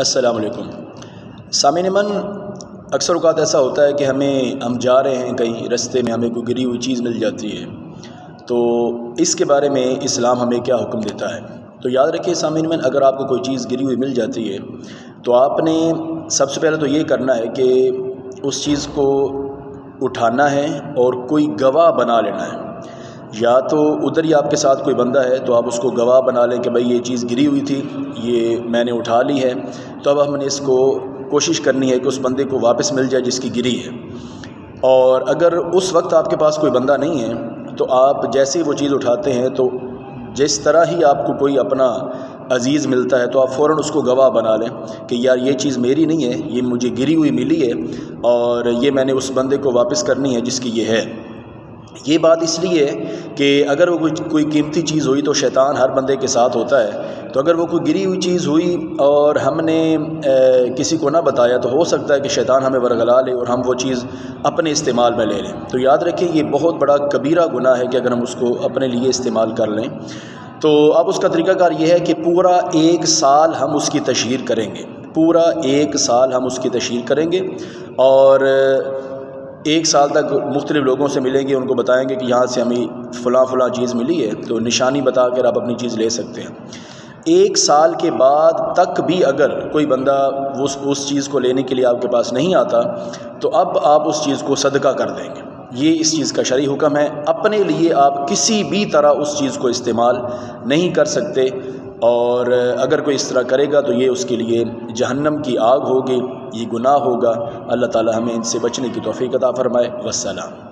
السلام علیکم سامعین من، اکثر اوقات ایسا ہوتا ہے کہ ہم جا رہے ہیں کہیں رستے میں، ہمیں کوئی گری ہوئی چیز مل جاتی ہے، تو اس کے بارے میں اسلام ہمیں کیا حکم دیتا ہے؟ تو یاد رکھیے سامعین من، اگر آپ کو کوئی چیز گری ہوئی مل جاتی ہے تو آپ نے سب سے پہلے تو یہ کرنا ہے کہ اس چیز کو اٹھانا ہے اور کوئی گواہ بنا لینا ہے۔ یا تو ادھر ہی آپ کے ساتھ کوئی بندہ ہے تو آپ اس کو گواہ بنا لیں کہ بھئی یہ چیز گری ہوئی تھی، یہ میں نے اٹھا لی ہے، تو اب ہم نے اس کو کوشش کرنی ہے کہ اس بندے کو واپس مل جائے جس کی گری ہے۔ اور اگر اس وقت آپ کے پاس کوئی بندہ نہیں ہے تو آپ جیسے ہی وہ چیز اٹھاتے ہیں تو جس طرح ہی آپ کو کوئی اپنا عزیز ملتا ہے تو آپ فوراً اس کو گواہ بنا لیں کہ یار یہ چیز میری نہیں ہے، یہ مجھے گری ہوئی ملی ہے اور یہ میں نے اس بندے کو واپس کرنی ہے جس کی یہ ہے۔ یہ بات اس لیے ہے کہ اگر وہ کوئی قیمتی چیز ہوئی تو شیطان ہر بندے کے ساتھ ہوتا ہے، تو اگر وہ کوئی گری ہوئی چیز ہوئی اور ہم نے کسی کو نہ بتایا تو ہو سکتا ہے کہ شیطان ہمیں ورغلا لے اور ہم وہ چیز اپنے استعمال میں لے لیں۔ تو یاد رکھیں یہ بہت بڑا کبیرہ گناہ ہے کہ اگر ہم اس کو اپنے لیے استعمال کر لیں۔ تو اب اس کا طریقہ کار یہ ہے کہ پورا 1 سال ہم اس کی تشہیر کریں گے، پورا 1 سال ہم اس کی تشہیر کریں گے اور 1 سال تک مختلف لوگوں سے ملیں گے، ان کو بتائیں گے کہ یہاں سے ہمیں فلاں چیز ملی ہے، تو نشانی بتا کر آپ اپنی چیز لے سکتے ہیں۔ 1 سال کے بعد تک بھی اگر کوئی بندہ اس چیز کو لینے کے لیے آپ کے پاس نہیں آتا تو اب آپ اس چیز کو صدقہ کر دیں گے۔ یہ اس چیز کا شرعی حکم ہے، اپنے لیے آپ کسی بھی طرح اس چیز کو استعمال نہیں کر سکتے، اور اگر کوئی اس طرح کرے گا تو یہ اس کے لیے جہنم کی آگ ہوگی، یہ گناہ ہوگا۔ اللہ تعالی ہمیں ان سے بچنے کی توفیق عطا فرمائے۔ والسلام۔